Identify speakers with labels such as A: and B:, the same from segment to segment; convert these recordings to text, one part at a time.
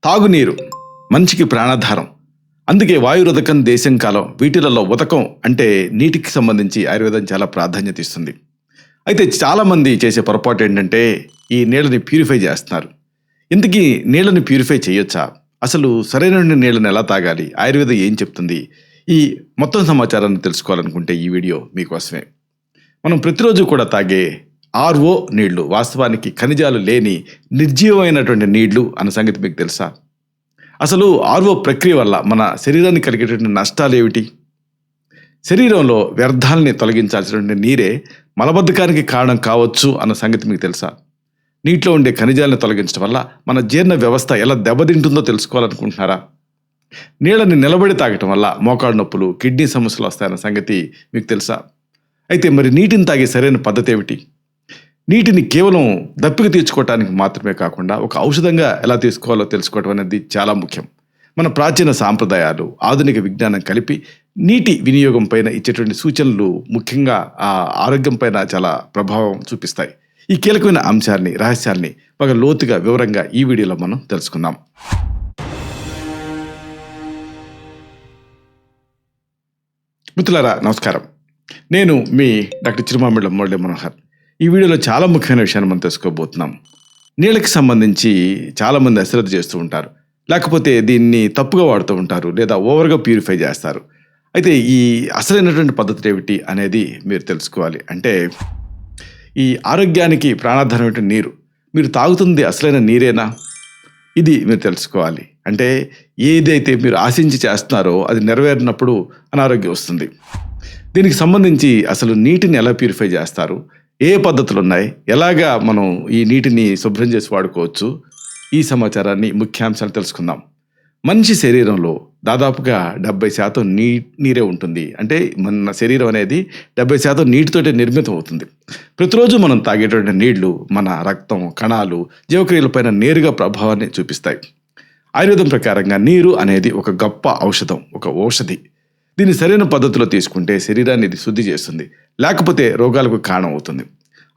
A: తాగునీరు మనిషికి ప్రాణాధారం. అందుకే వాయురుదకం, దేశం కాలం వీటిలలో ఉదకం అంటే నీటికి సంబంధించి ఆయుర్వేదం చాలా ప్రాధాన్యత ఇస్తుంది. అయితే చాలామంది చేసే పొరపాటు ఏంటంటే ఈ నీళ్ళని ప్యూరిఫై చేస్తున్నారు. ఇంతకీ నీళ్ళని ప్యూరిఫై చేయొచ్చా? అసలు సరైన నీళ్ళని ఎలా తాగాలి? ఆయుర్వేదం ఏం చెప్తుంది? ఈ మొత్తం సమాచారాన్ని తెలుసుకోవాలనుకుంటే ఈ వీడియో మీకోసమే. మనం ప్రతిరోజు కూడా తాగే ఆర్ఓ నీళ్లు వాస్తవానికి ఖనిజాలు లేని నిర్జీవమైనటువంటి నీళ్లు అన్న సంగతి మీకు తెలుసా? అసలు ఆర్ఓ ప్రక్రియ వల్ల మన శరీరానికి కలిగేటువంటి నష్టాలు ఏమిటి? శరీరంలో వ్యర్థాలని తొలగించాల్సినటువంటి నీరే మలబద్ధకానికి కారణం కావచ్చు అన్న సంగతి మీకు తెలుసా? నీటిలో ఉండే ఖనిజాలను తొలగించడం వల్ల మన జీర్ణ వ్యవస్థ ఎలా దెబ్బతింటుందో తెలుసుకోవాలనుకుంటున్నారా? నీళ్ళని నిలబడి తాగటం వల్ల మోకాళ్ళ నొప్పులు, కిడ్నీ సమస్యలు వస్తాయన్న సంగతి మీకు తెలుసా? అయితే మరి నీటిని తాగే సరైన పద్ధతి ఏమిటి? నీటిని కేవలం దప్పిక తీర్చుకోవటానికి మాత్రమే కాకుండా ఒక ఔషధంగా ఎలా తీసుకోవాలో తెలుసుకోవడం అనేది చాలా ముఖ్యం. మన ప్రాచీన సాంప్రదాయాలు, ఆధునిక విజ్ఞానం కలిపి నీటి వినియోగం పైన ఇచ్చేటువంటి సూచనలు ముఖ్యంగా ఆ ఆరోగ్యం పైన చాలా ప్రభావం చూపిస్తాయి. ఈ కీలకమైన అంశాన్ని, రహస్యాల్ని బాగా లోతుగా వివరంగా ఈ వీడియోలో మనం తెలుసుకుందాం. మిత్రులారా నమస్కారం. నేను మీ డాక్టర్ చిరుమామిళ్ళ మురళీ మనోహర్. ఈ వీడియోలో చాలా ముఖ్యమైన విషయాన్ని మనం తెలుసుకోబోతున్నాం. నీళ్ళకి సంబంధించి చాలామంది అశ్రద్ధ చేస్తూ ఉంటారు, లేకపోతే దీన్ని తప్పుగా వాడుతూ ఉంటారు, లేదా ఓవర్గా ప్యూరిఫై చేస్తారు. అయితే ఈ అసలైనటువంటి పద్ధతి ఏమిటి అనేది మీరు తెలుసుకోవాలి. అంటే ఈ ఆరోగ్యానికి ప్రాణాధారమైన నీరు మీరు తాగుతుంది అసలైన నీరేనా? ఇది మీరు తెలుసుకోవాలి. అంటే ఏదైతే మీరు ఆశించి చేస్తున్నారో అది నెరవేరినప్పుడు అనారోగ్యం వస్తుంది. దీనికి సంబంధించి అసలు నీటిని ఎలా ప్యూరిఫై చేస్తారు, ఏ పద్ధతులు ఉన్నాయి, ఎలాగా మనం ఈ నీటిని శుభ్రం చేసి వాడుకోవచ్చు, ఈ సమాచారాన్ని ముఖ్యాంశాలు తెలుసుకుందాం. మనిషి శరీరంలో దాదాపుగా 70% నీరే ఉంటుంది. అంటే మన శరీరం అనేది 70% నీటితోటే నిర్మితం అవుతుంది. ప్రతిరోజు మనం తాగేటువంటి నీళ్లు మన రక్తం, కణాలు, జీవక్రియలపైన నేరుగా ప్రభావాన్ని చూపిస్తాయి. ఆయుర్వేదం ప్రకారంగా నీరు అనేది ఒక గొప్ప ఔషధం, ఒక ఔషధి. దీన్ని సరైన పద్ధతిలో తీసుకుంటే శరీరాన్ని ఇది శుద్ధి చేస్తుంది, లేకపోతే రోగాలకు కారణం అవుతుంది.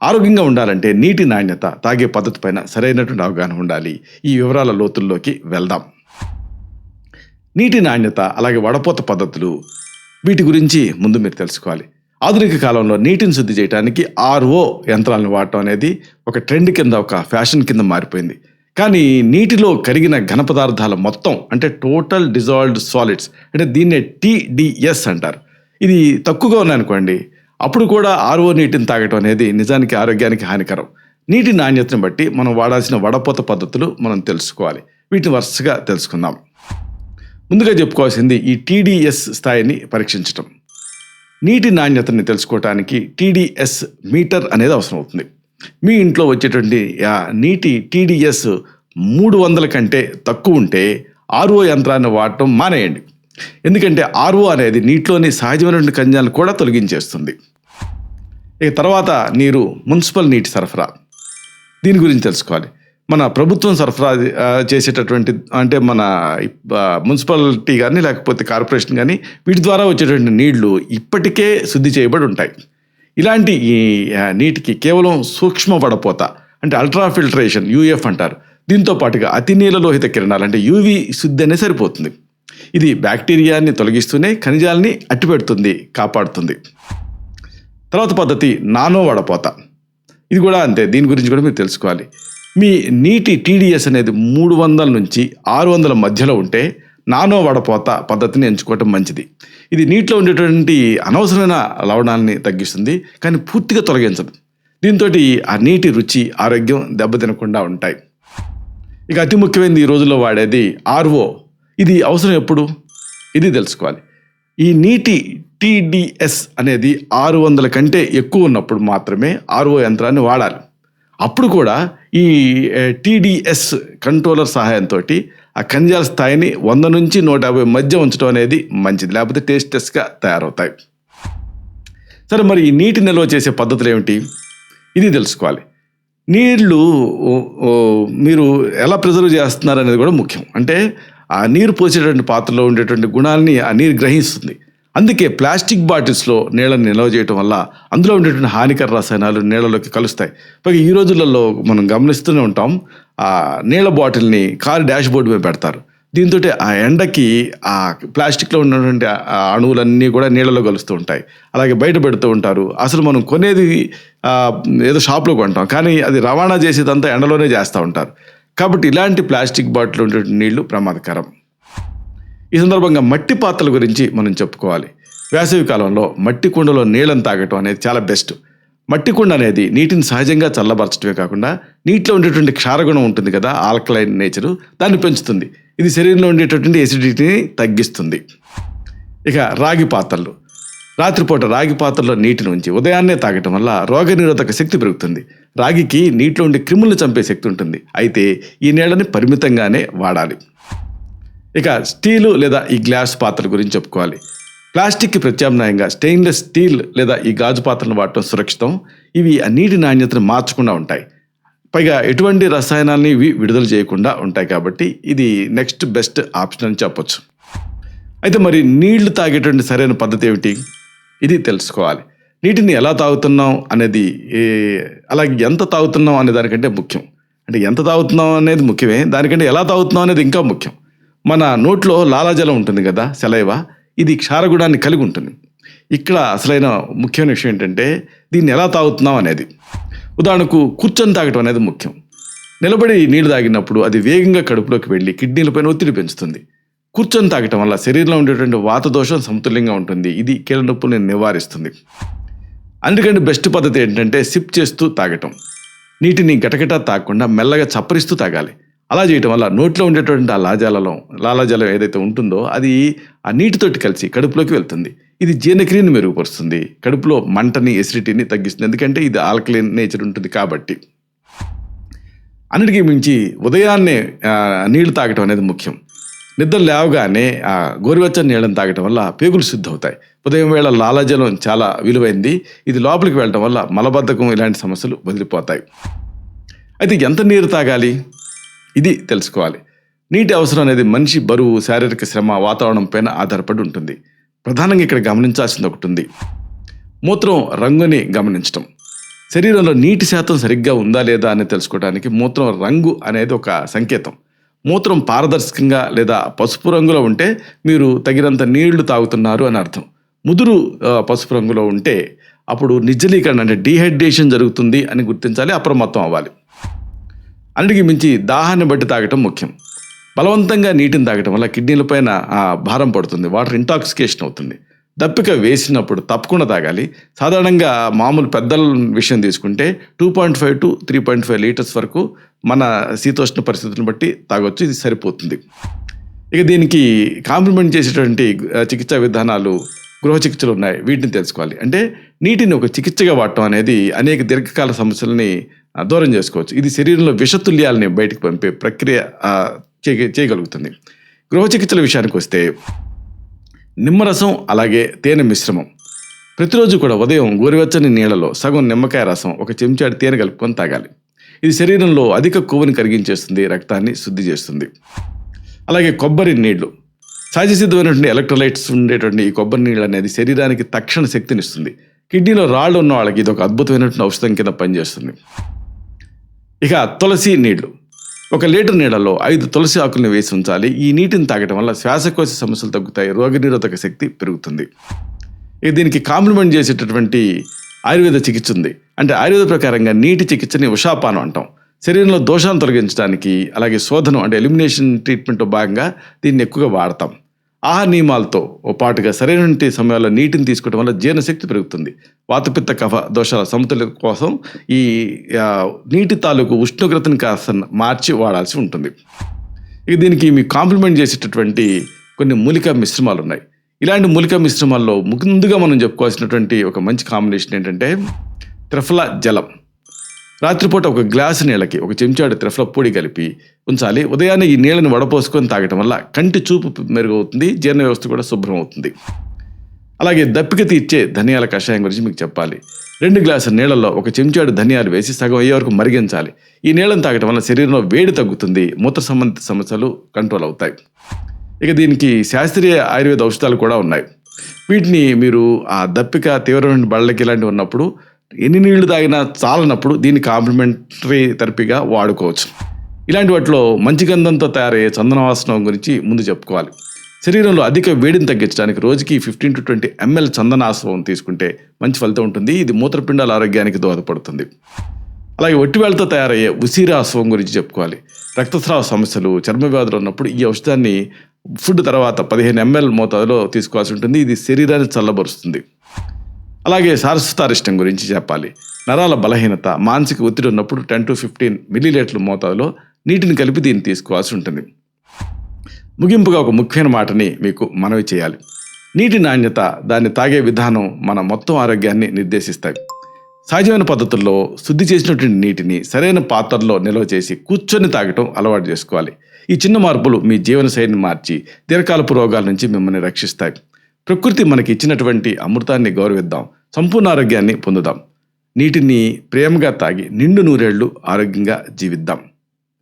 A: ఆరోగ్యంగా ఉండాలంటే నీటి నాణ్యత, తాగే పద్ధతి పైన సరైనటువంటి అవగాహన ఉండాలి. ఈ వివరాల లోతుల్లోకి వెళ్దాం. నీటి నాణ్యత, అలాగే వడపోత పద్ధతులు, వీటి గురించి ముందు మీరు తెలుసుకోవాలి. ఆధునిక కాలంలో నీటిని శుద్ధి చేయడానికి ఆర్ఓ యంత్రాలను వాడటం అనేది ఒక ట్రెండ్ కింద, ఒక ఫ్యాషన్ కింద మారిపోయింది. కానీ నీటిలో కరిగిన ఘన పదార్థాల మొత్తం, అంటే టోటల్ డిజాల్వ్డ్ సాలిడ్స్, అంటే దీన్నే TDS అంటారు, ఇది తక్కువగా ఉన్నాయనుకోండి, అప్పుడు కూడా ఆర్ఓ నీటిని తాగటం అనేది నిజానికి ఆరోగ్యానికి హానికరం. నీటి నాణ్యతను బట్టి మనం వాడాల్సిన వడపోత పద్ధతులు మనం తెలుసుకోవాలి. వీటిని వరుసగా తెలుసుకుందాం. ముందుగా చెప్పుకోవాల్సింది ఈ TDS స్థాయిని పరీక్షించటం. నీటి నాణ్యతని తెలుసుకోవటానికి TDS మీటర్ అనేది అవసరం అవుతుంది. మీ ఇంట్లో వచ్చేటువంటి నీటి TDS 300 కంటే తక్కువ ఉంటే ఆర్ఓ యంత్రాన్ని వాడటం మానేయండి. ఎందుకంటే ఆర్ఓ అనేది నీటిలోని సహజమైనటువంటి ఖనిజాలను కూడా తొలగించేస్తుంది. ఇక తర్వాత నీరు, మున్సిపల్ నీటి సరఫరా, దీని గురించి తెలుసుకోవాలి. మన ప్రభుత్వం సరఫరా చేసేటటువంటి, అంటే మన మున్సిపాలిటీ కానీ లేకపోతే కార్పొరేషన్ కానీ, వీటి ద్వారా వచ్చేటువంటి నీళ్లు ఇప్పటికే శుద్ధి చేయబడి ఉంటాయి. ఇలాంటి ఈ నీటికి కేవలం సూక్ష్మ వడపోత, అంటే అల్ట్రా ఫిల్టరేషన్, UF అంటారు, దీంతో పాటుగా అతి నీలలోహిత కిరణాలు, అంటే UV శుద్ధి అనేది సరిపోతుంది. ఇది బ్యాక్టీరియాని తొలగిస్తూనే ఖనిజాలని అట్టిపెడుతుంది, కాపాడుతుంది. తర్వాత పద్ధతి నానో వడపోత. ఇది కూడా అంతే, దీని గురించి కూడా మీరు తెలుసుకోవాలి. మీ నీటి TDS అనేది 300 నుంచి 600 మధ్యలో ఉంటే నానో వడపోత పద్ధతిని ఎంచుకోవటం మంచిది. ఇది నీటిలో ఉండేటువంటి అనవసరమైన లవణాలని తగ్గిస్తుంది, కానీ పూర్తిగా తొలగించదు. దీంతో ఆ నీటి రుచి, ఆరోగ్యం దెబ్బతినకుండా ఉంటాయి. ఇక అతి ముఖ్యమైనది ఈ రోజుల్లో వాడేది ఆర్ఓ. ఇది అవసరం ఎప్పుడు? ఇది తెలుసుకోవాలి. ఈ నీటి TDS అనేది 600 కంటే ఎక్కువ ఉన్నప్పుడు మాత్రమే ఆర్ఓ యంత్రాన్ని వాడాలి. అప్పుడు కూడా ఈ TDS కంట్రోలర్ సహాయంతో ఆ ఖనిజాల స్థాయిని 100 నుంచి 150 మధ్య ఉంచడం అనేది మంచిది, లేకపోతే టేస్ట్గా తయారవుతాయి. సరే, మరి ఈ నీటి నిల్వ చేసే పద్ధతులు ఏమిటి? ఇది తెలుసుకోవాలి. నీళ్లు మీరు ఎలా ప్రిజర్వ్ చేస్తున్నారు అనేది కూడా ముఖ్యం. అంటే ఆ నీరు పోసేటువంటి పాత్రలో ఉండేటువంటి గుణాలని ఆ నీరు గ్రహిస్తుంది. అందుకే ప్లాస్టిక్ బాటిల్స్లో నీళ్ళని నిల్వ చేయటం వల్ల అందులో ఉండేటువంటి హానికర రసాయనాలు నీళ్ళలోకి కలుస్తాయి. పైగా ఈ రోజులలో మనం గమనిస్తూనే ఉంటాం, ఆ నీళ్ళ బాటిల్ని కారు డాష్ బోర్డు మీద పెడతారు. దీంతో ఆ ఎండకి ఆ ప్లాస్టిక్లో ఉన్నటువంటి ఆ అణువులన్నీ కూడా నీళ్ళలో కలుస్తూ ఉంటాయి. అలాగే బయట పెడుతూ ఉంటారు. అసలు మనం కొనేది ఏదో షాప్లో కొంటాం, కానీ అది రవాణా చేసేదంతా ఎండలోనే చేస్తూ ఉంటారు. కాబట్టి ఇలాంటి ప్లాస్టిక్ బాటిల్ ఉండే నీళ్లు ప్రమాదకరం. ఈ సందర్భంగా మట్టి పాత్రల గురించి మనం చెప్పుకోవాలి. వేసవి కాలంలో మట్టి కుండలో నీళ్ళని తాగటం అనేది చాలా బెస్ట్. మట్టి కుండ అనేది నీటిని సహజంగా చల్లబరచడమే కాకుండా నీటిలో ఉండేటువంటి క్షారగుణం ఉంటుంది కదా, ఆల్కలైన్ నేచరు, దాన్ని పెంచుతుంది. ఇది శరీరంలో ఉండేటటువంటి ఎసిడిటీని తగ్గిస్తుంది. ఇక రాగి పాత్రలు. రాత్రిపూట రాగి పాత్రలో నీటిని ఉంచి ఉదయాన్నే తాగటం వల్ల రోగనిరోధక శక్తి పెరుగుతుంది. రాగికి నీటిలో ఉండే క్రిములను చంపే శక్తి ఉంటుంది. అయితే ఈ నీళ్ళని పరిమితంగానే వాడాలి. ఇక స్టీలు లేదా ఈ గ్లాస్ పాత్రల గురించి చెప్పుకోవాలి. ప్లాస్టిక్కి ప్రత్యామ్నాయంగా స్టెయిన్లెస్ స్టీల్ లేదా ఈ గాజు పాత్రలను వాడటం సురక్షితం. ఇవి ఆ నీటి నాణ్యతను మార్చకుండా ఉంటాయి. పైగా ఎటువంటి రసాయనాల్ని ఇవి విడుదల చేయకుండా ఉంటాయి. కాబట్టి ఇది నెక్స్ట్ బెస్ట్ ఆప్షన్ అని చెప్పొచ్చు. అయితే మరి నీళ్లు తాగేటువంటి సరైన పద్ధతి ఏమిటి? ఇది తెలుసుకోవాలి. నీటిని ఎలా తాగుతున్నాం అనేది, అలాగే ఎంత తాగుతున్నాం అనే దానికంటే ముఖ్యం. అంటే ఎంత తాగుతున్నాం అనేది ముఖ్యమే, దానికంటే ఎలా తాగుతున్నాం అనేది ఇంకా ముఖ్యం. మన నోట్లో లాలాజలం ఉంటుంది కదా, సెలైవా, ఇది క్షారగుణాన్ని కలిగి ఉంటుంది. ఇక్కడ అసలైన ముఖ్యమైన విషయం ఏంటంటే దీన్ని ఎలా తాగుతున్నాం అనేది. ఉదాహరణకు కూర్చొని తాగటం అనేది ముఖ్యం. నిలబడి నీళ్లు తాగినప్పుడు అది వేగంగా కడుపులోకి వెళ్ళి కిడ్నీలపైన ఒత్తిడి పెంచుతుంది. కూర్చొని తాగటం వల్ల శరీరంలో ఉండేటువంటి వాత దోషం సమతుల్యంగా ఉంటుంది. ఇది కీళ్ళ నొప్పులను నివారిస్తుంది. అందుకంటే బెస్ట్ పద్ధతి ఏంటంటే సిప్ చేస్తూ తాగటం. నీటిని గటగటా తాగకుండా మెల్లగా చప్పరిస్తూ తాగాలి. అలా చేయటం వల్ల నోట్లో ఉండేటువంటి ఆ లాలాజలం ఏదైతే ఉంటుందో అది ఆ నీటితోటి కలిసి కడుపులోకి వెళ్తుంది. ఇది జీర్ణక్రియని మెరుగుపరుస్తుంది. కడుపులో మంటని, ఎసిడిటీని తగ్గిస్తుంది. ఎందుకంటే ఇది ఆల్కలైన్ నేచర్ ఉంటుంది కాబట్టి. అన్నిటికీ మించి ఉదయాన్నే నీళ్లు తాగటం అనేది ముఖ్యం. నిద్ర లేవగానే ఆ గోరువెచ్చని నీళ్ళని తాగటం వల్ల పేగులు శుద్ధి అవుతాయి. ఉదయం వేళ లాలాజలం చాలా విలువైంది. ఇది లోపలికి వెళ్ళటం వల్ల మలబద్ధకం ఇలాంటి సమస్యలు వదిలిపోతాయి. అయితే ఎంత నీరు తాగాలి? ఇది తెలుసుకోవాలి. నీటి అవసరం అనేది మనిషి బరువు, శారీరక శ్రమ, వాతావరణం పైన ఆధారపడి ఉంటుంది. ప్రధానంగా ఇక్కడ గమనించాల్సింది ఒకటి ఉంది. మూత్రం రంగుని గమనించటం. శరీరంలో నీటి శాతం సరిగ్గా ఉందా లేదా అని తెలుసుకోవడానికి మూత్రం రంగు అనేది ఒక సంకేతం. మూత్రం పారదర్శకంగా లేదా పసుపు రంగులో ఉంటే మీరు తగినంత నీళ్లు తాగుతున్నారు అని అర్థం. ముదురు పసుపు రంగులో ఉంటే అప్పుడు నిర్జలీకరణ అంటే డీహైడ్రేషన్ జరుగుతుంది అని గుర్తించాలి, అప్రమత్తం అవ్వాలి. అన్నిటికీ మించి దాహాన్ని బట్టి తాగటం ముఖ్యం. బలవంతంగా నీటిని తాగటం వల్ల కిడ్నీల పైన భారం పడుతుంది, వాటర్ ఇంటాక్సికేషన్ అవుతుంది. దప్పిక వేసినప్పుడు తప్పకుండా తాగాలి. సాధారణంగా మామూలు పెద్దల విషయం తీసుకుంటే 2.5 to 3.5 లీటర్స్ వరకు మన శీతోష్ణ పరిస్థితులను బట్టి తాగొచ్చు. ఇది సరిపోతుంది. ఇక దీనికి కాంప్లిమెంట్ చేసేటువంటి చికిత్సా విధానాలు, గృహ చికిత్సలు ఉన్నాయి. వీటిని తెలుసుకోవాలి. అంటే నీటిని ఒక చికిత్సగా వాడటం అనేది అనేక దీర్ఘకాల సమస్యలని దూరం చేసుకోవచ్చు. ఇది శరీరంలో విషతుల్యాలని బయటకు పంపే ప్రక్రియ చేయగలుగుతుంది. గృహ చికిత్సల విషయానికి వస్తే నిమ్మరసం అలాగే తేనె మిశ్రమం. ప్రతిరోజు కూడా ఉదయం గోరువెచ్చని నీళ్లలో సగం నిమ్మకాయ రసం, ఒక చెంచాడు తేనె కలుపుకొని తాగాలి. ఇది శరీరంలో అధిక కొవ్వుని కరిగించేస్తుంది, రక్తాన్ని శుద్ధి చేస్తుంది. అలాగే కొబ్బరి నీళ్లు. సహజ సిద్ధమైనటువంటి ఎలక్ట్రోలైట్స్ ఉండేటువంటి ఈ కొబ్బరి నీళ్ళు అనేది శరీరానికి తక్షణ శక్తిని ఇస్తుంది. కిడ్నీలో రాళ్ళు ఉన్న వాళ్ళకి ఇది ఒక అద్భుతమైనటువంటి ఔషధం కింద పనిచేస్తుంది. ఇక తులసి నీళ్లు. 1 లీటర్ నీళ్ళలో 5 తులసి ఆకులను వేసి ఉంచాలి. ఈ నీటిని తాగటం వల్ల శ్వాసకోశ సమస్యలు తగ్గుతాయి, రోగనిరోధక శక్తి పెరుగుతుంది. ఇక దీనికి కాంప్లిమెంట్ చేసేటటువంటి ఆయుర్వేద చికిత్స ఉంది. అంటే ఆయుర్వేద ప్రకారంగా నీటి చికిత్సని ఉషాపానం అంటాం. శరీరంలో దోషాలను తొలగించడానికి, అలాగే శోధనం అంటే ఎలిమినేషన్ ట్రీట్మెంట్లో భాగంగా దీన్ని ఎక్కువగా వాడతాం. ఆహార నియమాలతో పాటుగా సరైన సమయాల్లో నీటిని తీసుకోవడం వల్ల జీర్ణశక్తి పెరుగుతుంది. వాతపిత్త కఫ దోషాల సమతుల్యత కోసం ఈ నీటి తాలూకు ఉష్ణోగ్రతని కాస్త మార్చి వాడాల్సి ఉంటుంది. ఇక దీనికి మీకు కాంప్లిమెంట్ చేసేటటువంటి కొన్ని మూలికా మిశ్రమాలు ఉన్నాయి. ఇలాంటి మూలికా మిశ్రమాల్లో ముందుగా మనం చెప్పుకోవాల్సినటువంటి ఒక మంచి కాంబినేషన్ ఏంటంటే త్రిఫల జలం. రాత్రిపూట 1 గ్లాసు నీళ్ళకి 1 చెంచాడు త్రిఫల పొడి కలిపి ఉంచాలి. ఉదయాన్నే ఈ నీళ్ళని వడపోసుకొని తాగటం వల్ల కంటి చూపు మెరుగవుతుంది, జీర్ణ వ్యవస్థ కూడా శుభ్రం అవుతుంది. అలాగే దప్పిక తీర్చే ధనియాల కషాయం గురించి మీకు చెప్పాలి. 2 గ్లాసుల నీళ్ళల్లో 1 చెంచాడు ధనియాలు వేసి సగం అయ్యే వరకు మరిగించాలి. ఈ నీళ్ళని తాగటం వల్ల శరీరంలో వేడి తగ్గుతుంది, మూత్ర సంబంధిత సమస్యలు కంట్రోల్ అవుతాయి. ఇక దీనికి శాస్త్రీయ ఆయుర్వేద ఔషధాలు కూడా ఉన్నాయి. వీటిని మీరు ఆ దప్పిక, తీవ్రమైన బళ్ళకి ఇలాంటివి ఉన్నప్పుడు ఎన్ని నీళ్లు తాగినా చాలనప్పుడు దీన్ని కాంప్లిమెంటరీ థెరపీగా వాడుకోవచ్చు. ఇలాంటి వాటిలో మంచి గంధంతో తయారయ్యే చందనవాసనం గురించి ముందు చెప్పుకోవాలి. శరీరంలో అధిక వేడిని తగ్గించడానికి రోజుకి 15 to 20 ml చందనాశ్వం తీసుకుంటే మంచి ఫలితం ఉంటుంది. ఇది మూత్రపిండాల ఆరోగ్యానికి దోహదపడుతుంది. అలాగే ఒట్టివేళ్లతో తయారయ్యే ఉసిరాశ్వం గురించి చెప్పుకోవాలి. రక్తస్రావ సమస్యలు, చర్మ వ్యాధులు ఉన్నప్పుడు ఈ ఔషధాన్ని ఫుడ్ తర్వాత 15 ml మోతాదులో తీసుకోవాల్సి ఉంటుంది. ఇది శరీరాన్ని చల్లబరుస్తుంది. అలాగే సారస్వతారిష్టం గురించి చెప్పాలి. నరాల బలహీనత, మానసిక ఒత్తిడి ఉన్నప్పుడు 10 to 15 ml మోతాదులో నీటిని కలిపి దీన్ని తీసుకోవాల్సి ఉంటుంది. ముగింపుగా ఒక ముఖ్యమైన మాటని మీకు మనవి చేయాలి. నీటి నాణ్యత, దాన్ని తాగే విధానం మన మొత్తం ఆరోగ్యాన్ని నిర్దేశిస్తాయి. సహజమైన పద్ధతుల్లో శుద్ధి చేసినటువంటి నీటిని సరైన పాత్రలో నిల్వ చేసి కూర్చొని తాగటం అలవాటు చేసుకోవాలి. ఈ చిన్న మార్పులు మీ జీవనశైలిని మార్చి దీర్ఘకాలపు రోగాల నుంచి మిమ్మల్ని రక్షిస్తాయి. ప్రకృతి మనకి ఇచ్చినటువంటి అమృతాన్ని గౌరవిద్దాం, సంపూర్ణ ఆరోగ్యాన్ని పొందుదాం. నీటిని ప్రేమగా తాగి నిండు నూరేళ్లు ఆరోగ్యంగా జీవిద్దాం.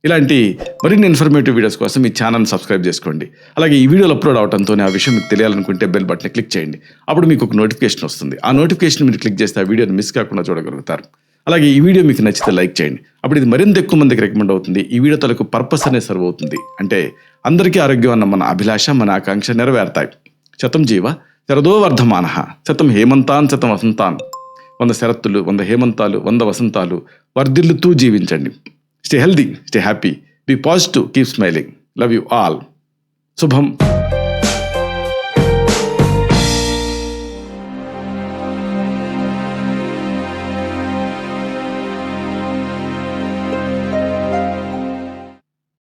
A: ఇలాంటి మరిన్ని ఇన్ఫర్మేటివ్ వీడియోస్ కోసం ఈ ఛానల్ని సబ్స్క్రైబ్ చేసుకోండి. అలాగే ఈ వీడియోలు అప్లోడ్ అవడంతోనే ఆ విషయం మీకు తెలియాలనుకుంటే బెల్ బటన్ క్లిక్ చేయండి. అప్పుడు మీకు ఒక నోటిఫికేషన్ వస్తుంది. ఆ నోటిఫికేషన్ మీరు క్లిక్ చేస్తే ఆ వీడియోని మిస్ కాకుండా చూడగలుగుతారు. అలాగే ఈ వీడియో మీకు నచ్చితే లైక్ చేయండి. అప్పుడు ఇది మరింత ఎక్కువ మందికి రికమెండ్ అవుతుంది. ఈ వీడియో తలకు పర్పస్ అనేది సర్వ్ అవుతుంది. అంటే అందరికీ ఆరోగ్యం అన్న మన అభిలాష, మన ఆకాంక్ష నెరవేరుతాయి. శతం జీవ శరదో వర్ధమానః, శతం హేమంతాన్ శతం వసంతాన్. 100 శరత్తులు, 100 హేమంతాలు, 100 వసంతాలు వర్ధిల్లుతూ జీవించండి. Stay healthy, stay happy, be positive, keep smiling. Love you all. Subham.